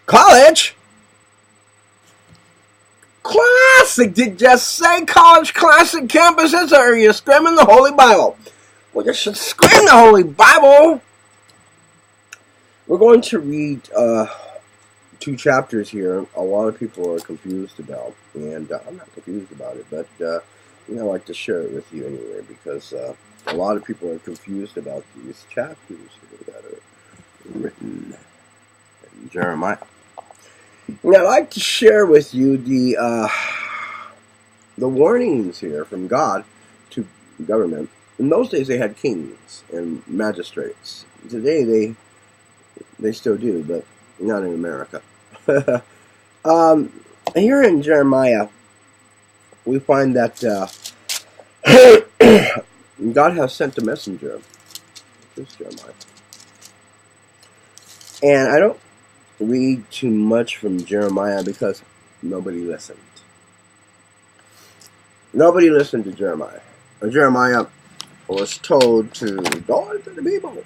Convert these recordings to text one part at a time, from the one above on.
College? Classic! Did you say college classic campuses, or are you screaming the Holy Bible? Well, you should scream the Holy Bible! We're going to read two chapters here. A lot of people are confused about, and I'm not confused about it, but I like to share it with you anyway, because a lot of people are confused about these chapters that are written in Jeremiah. And I'd like to share with you the warnings here from God to government. In those days, they had kings and magistrates. Today, they still do, but not in America. Here in Jeremiah, we find that God has sent a messenger. This is Jeremiah. And I don't read too much from Jeremiah because nobody listened. Nobody listened to Jeremiah. Jeremiah was told to go unto the people,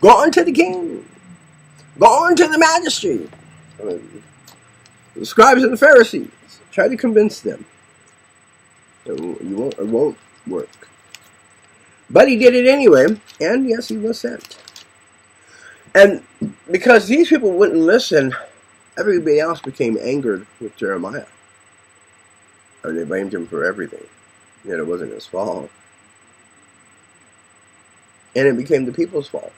go unto the king, go unto the magistrate, the scribes and the Pharisees. Try to convince them. It won't work. But he did it anyway, and yes, he was sent. And because these people wouldn't listen, everybody else became angered with Jeremiah. And they blamed him for everything. Yet it wasn't his fault. And it became the people's fault.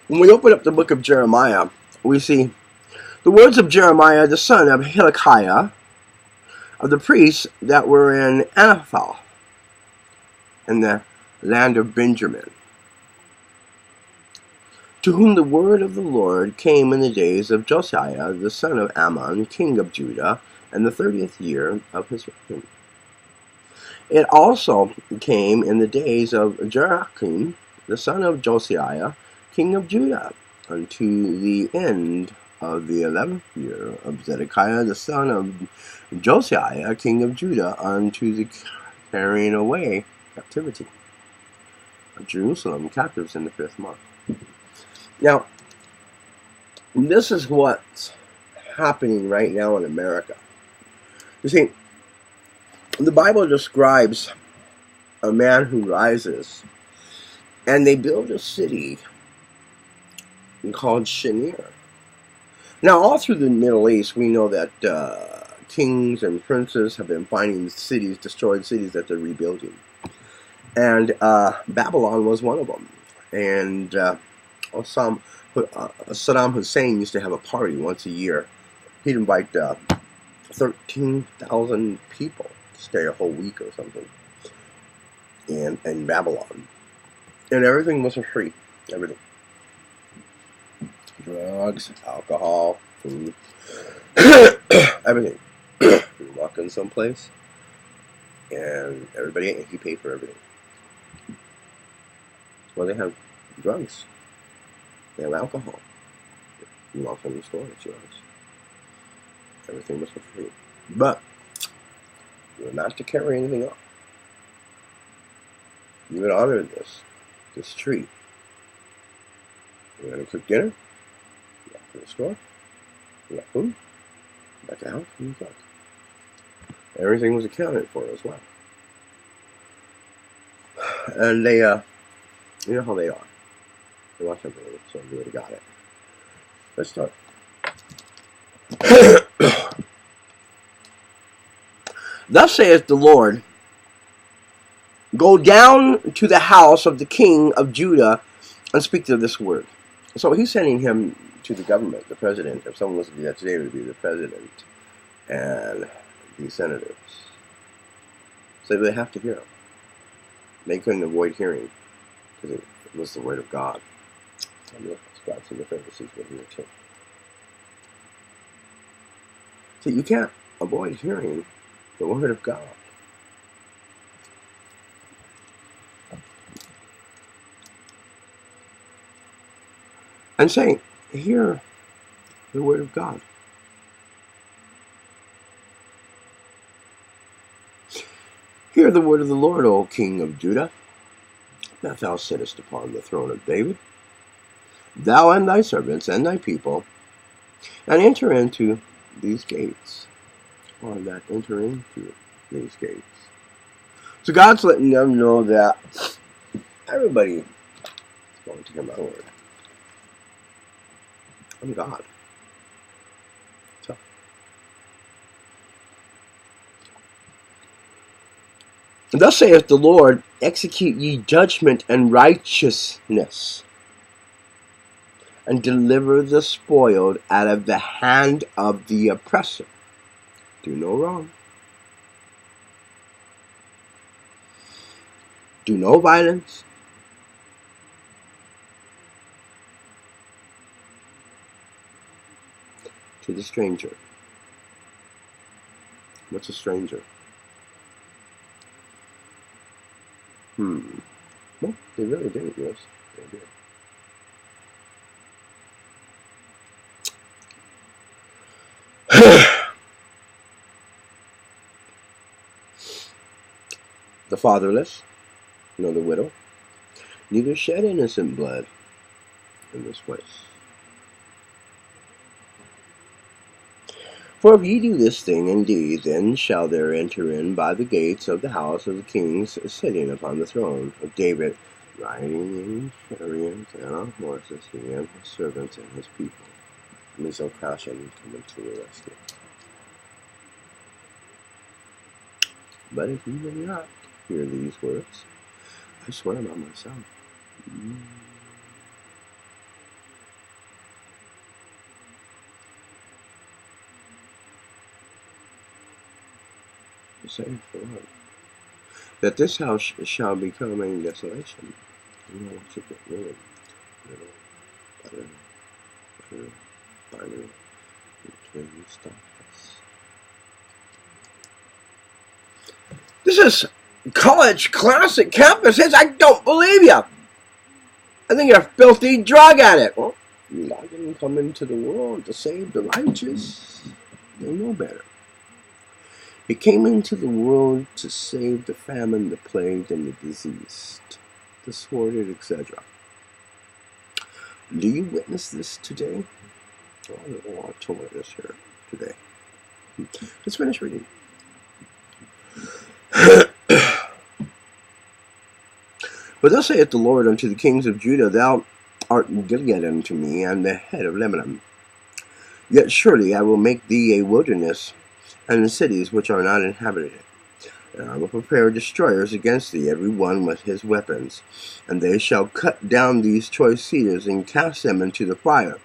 When we open up the book of Jeremiah, we see the words of Jeremiah, the son of Hilkiah, of the priests that were in Anathoth, in the land of Benjamin, to whom the word of the Lord came in the days of Josiah, the son of Ammon, king of Judah, in the 30th year of his reign. It also came in the days of Joachim, the son of Josiah, king of Judah, unto the end of the 11th year of Zedekiah, the son of Josiah, king of Judah, unto the carrying away captivity of Jerusalem captives in the 5th month. Now, this is what's happening right now in America. You see, the Bible describes a man who rises, and they build a city called Shinir. Now, all through the Middle East, we know that kings and princes have been finding cities, destroyed cities that they're rebuilding. And Babylon was one of them. And Saddam Hussein used to have a party once a year. He'd invite 13,000 people to stay a whole week or something in Babylon. And everything was for free. Everything. Drugs, alcohol, food, everything. You walk in someplace, and he paid for everything. Well, they have drugs. They have alcohol. You walk in the store, it's yours. Everything was for free. But you're not to carry anything else. You would honor this tree. You're going to cook dinner. You walk to the store. You got food. Back to the house, and you cook. Everything was accounted for as well. And they, you know how they are. They watch everything, so you already got it. Let's start. Thus saith the Lord, go down to the house of the king of Judah and speak to this word. So he's sending him to the government, the president. If someone was to do that today, it would be the president and the senators. So they have to hear him. They couldn't avoid hearing because it was the word of God. And the scribes and the Pharisees were here too. So you can't avoid hearing the word of God. And saying, hear the word of God. Hear the word of the Lord, O King of Judah, that thou sittest upon the throne of David. thou and thy servants and thy people, and enter into these gates, or that enter into these gates. So God's letting them know that everybody is going to hear my word. I'm God. So, thus saith the Lord, execute ye judgment and righteousness, and deliver the spoiled out of the hand of the oppressor. Do no wrong. Do no violence. To the stranger. What's a stranger? Well, they really didn't, yes. They did. The fatherless, nor the widow, neither shed innocent blood in this place. For if ye do this thing indeed, then shall there enter in by the gates of the house of the kings sitting upon the throne of David, riding in chariots and on horses, he and his servants and his people. And they shall crash in and come into the rescue. But if ye will not hear these words, I swear by myself. Saith the Lord, that this house shall become a desolation. You know what you get rid of. This is college classic campuses. I don't believe you. I think you're a filthy drug addict. Well, God didn't come into the world to save the righteous. They know better. He came into the world to save the famine, the plague, and the diseased, the sordid, etc. Do you witness this today? Oh, I don't want to witness here today. Let's finish reading. But thus saith the Lord unto the kings of Judah, thou art Gilead unto me, and the head of Lebanon. Yet surely I will make thee a wilderness, and the cities which are not inhabited. And I will prepare destroyers against thee, every one with his weapons. And they shall cut down these choice cedars, and cast them into the fire.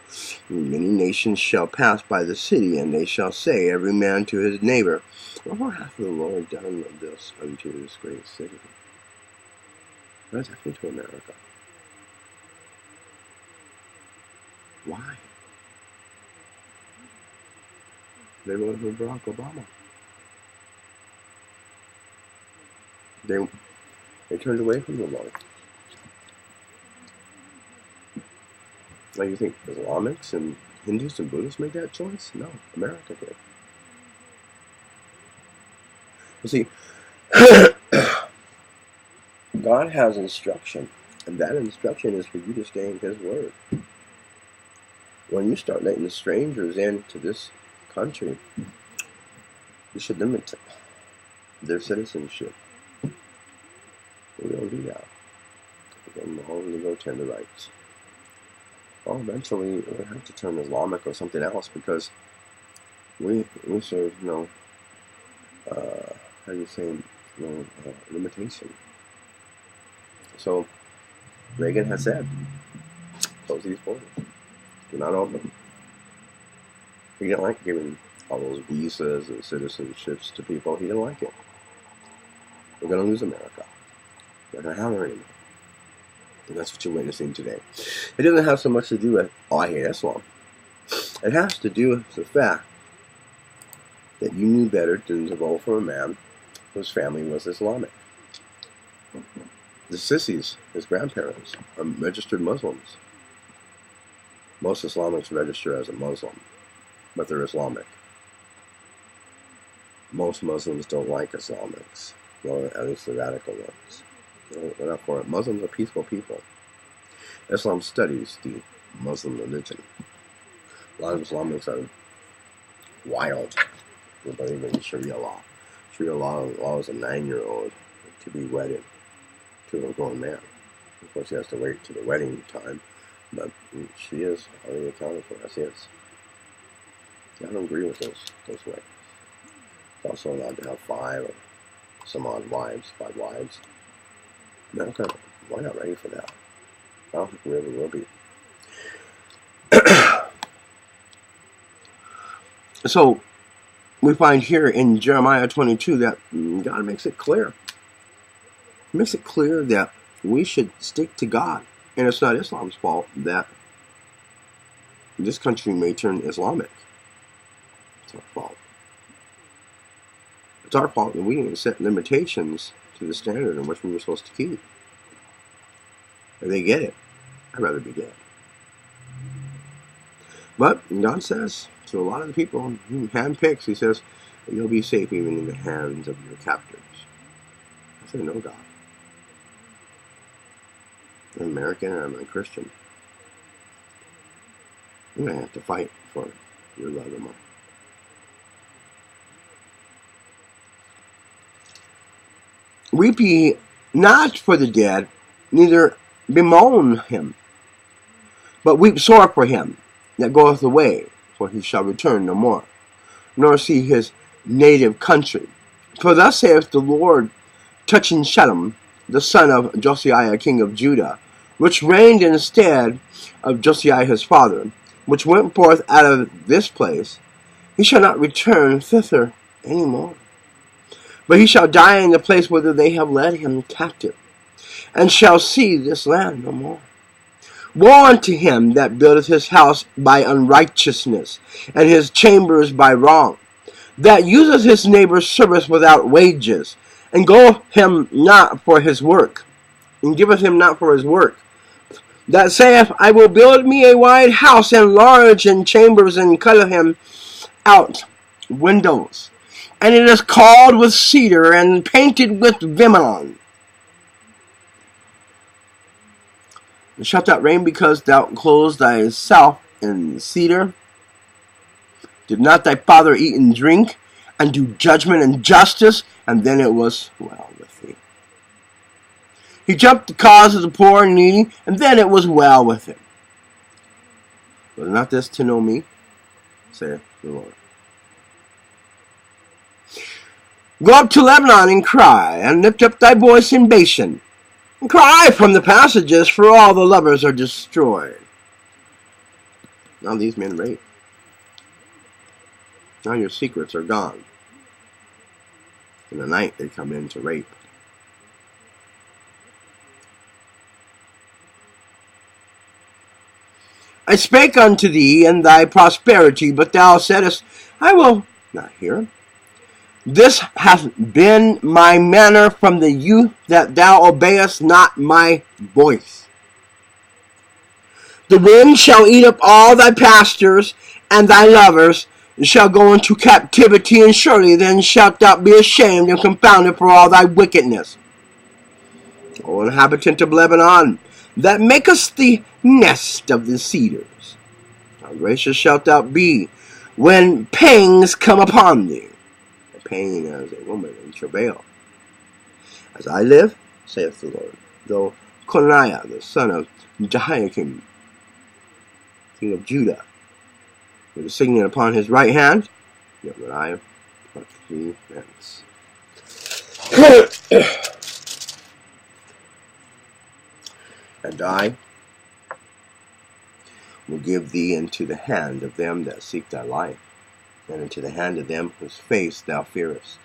And many nations shall pass by the city, and they shall say, every man to his neighbor, what hath the Lord done of this unto this great city? What has happened to America? Why? They voted for Barack Obama. They turned away from the Lord. Like, you think Islamics and Hindus and Buddhists made that choice? No, America did. You see, God has instruction, and that instruction is for you to stay in His Word. When you start letting the strangers into this country, you should limit their citizenship. We don't do that. Then only go turn the rights. Well, eventually we have to turn Islamic or something else, because we serve no, how do you say, no limitation. So Reagan has said, close these borders. Do not open. He didn't like giving all those visas and citizenships to people. He didn't like it. We're going to lose America. We're going to have her anymore. And that's what you're witnessing today. It doesn't have so much to do with, oh, I hate Islam. It has to do with the fact that you knew better than to vote for a man whose family was Islamic. The sissies, his grandparents, are registered Muslims. Most Islamics register as a Muslim, but they're Islamic. Most Muslims don't like Islamics, well, at least the radical ones. They're not for it. Muslims are peaceful people. Islam studies the Muslim religion. A lot of Islamics are wild. They believe in Sharia law. Sharia law allows a 9-year-old to be wedded to a grown man. Of course, he has to wait to the wedding time, but she is already accounted for as is. I don't agree with those ways. He's also allowed to have 5 or some odd wives, 5 wives. America, we're not ready for that. I don't think we ever will be. So, we find here in Jeremiah 22 that God makes it clear. He makes it clear that we should stick to God. And it's not Islam's fault that this country may turn Islamic. It's our fault. It's our fault that we didn't set limitations to the standard in which we were supposed to keep. If they get it, I'd rather be dead. But God says to a lot of the people He handpicks, He says, you'll be safe even in the hands of your captors. I say, no, God. I'm American and I'm a Christian. I'm going to have to fight for your love and mine. Weep ye not for the dead, neither bemoan him, but weep sore for him that goeth away, for he shall return no more, nor see his native country. For thus saith the Lord touching Shallum, the son of Josiah, king of Judah, which reigned instead of Josiah his father, which went forth out of this place, he shall not return thither any more, but he shall die in the place whither they have led him captive, and shall see this land no more. Woe unto him that buildeth his house by unrighteousness, and his chambers by wrong, that useth his neighbor's service without wages, and goeth him not for his work, and giveth him not for his work, that saith, I will build me a wide house, and large in chambers, and cut him out windows, and it is called with cedar, and painted with vermilion. And shalt thou reign because thou clothed thyself in cedar? Did not thy father eat and drink, and do judgment and justice? And then it was well with thee. He jumped the cause of the poor and needy, and then it was well with him. Was not this to know me, saith the Lord? Go up to Lebanon and cry, and lift up thy voice in Bashan, and cry from the passages, for all the lovers are destroyed. Now these men rape. Now your secrets are gone. In the night they come in to rape. I spake unto thee in thy prosperity, but thou saidst, I will not hear. This hath been my manner from the youth, that thou obeyest not my voice. The wind shall eat up all thy pastors, and thy lovers shall go into captivity, and surely then shalt thou be ashamed and confounded for all thy wickedness. O inhabitant of Lebanon, that makest the nest of the cedars, how gracious shalt thou be when pangs come upon thee. Pain as a woman in travail. As I live, saith the Lord, though Coniah, the son of Jehoiakim, king of Judah, with a signet upon his right hand, yet would I pluck thee thence. And I will give thee into the hand of them that seek thy life, and into the hand of them whose face thou fearest,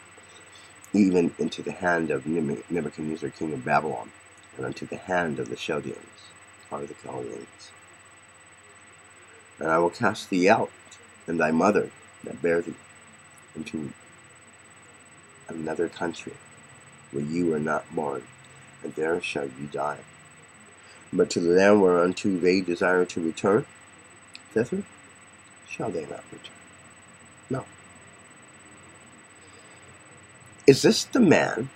even into the hand of Nebuchadnezzar, king of Babylon, and unto the hand of the Chaldeans, or the Chaldeans. And I will cast thee out, and thy mother that bare thee, into another country, where you were not born, and there shall you die. But to the land whereunto they desire to return, thither shall they not return. No. Is this the man,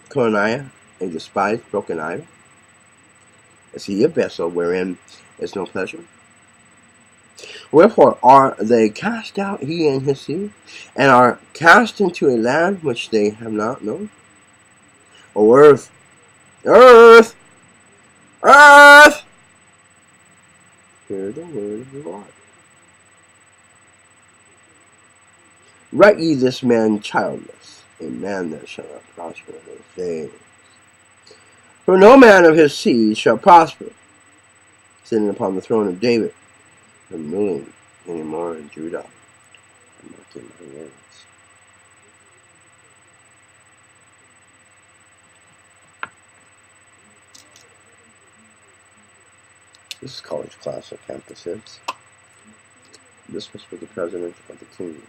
Coniah, a despised, broken idol? Is he a vessel wherein is no pleasure? Wherefore are they cast out, he and his seed, and are cast into a land which they have not known? O earth, earth, earth, hear the word of the Lord. Write ye this man childless, a man that shall not prosper in his days. For no man of his seed shall prosper, sitting upon the throne of David, and ruling any more in Judah. I'm marking my words. This is college class at Campus Hits. This was for the President of the Kings.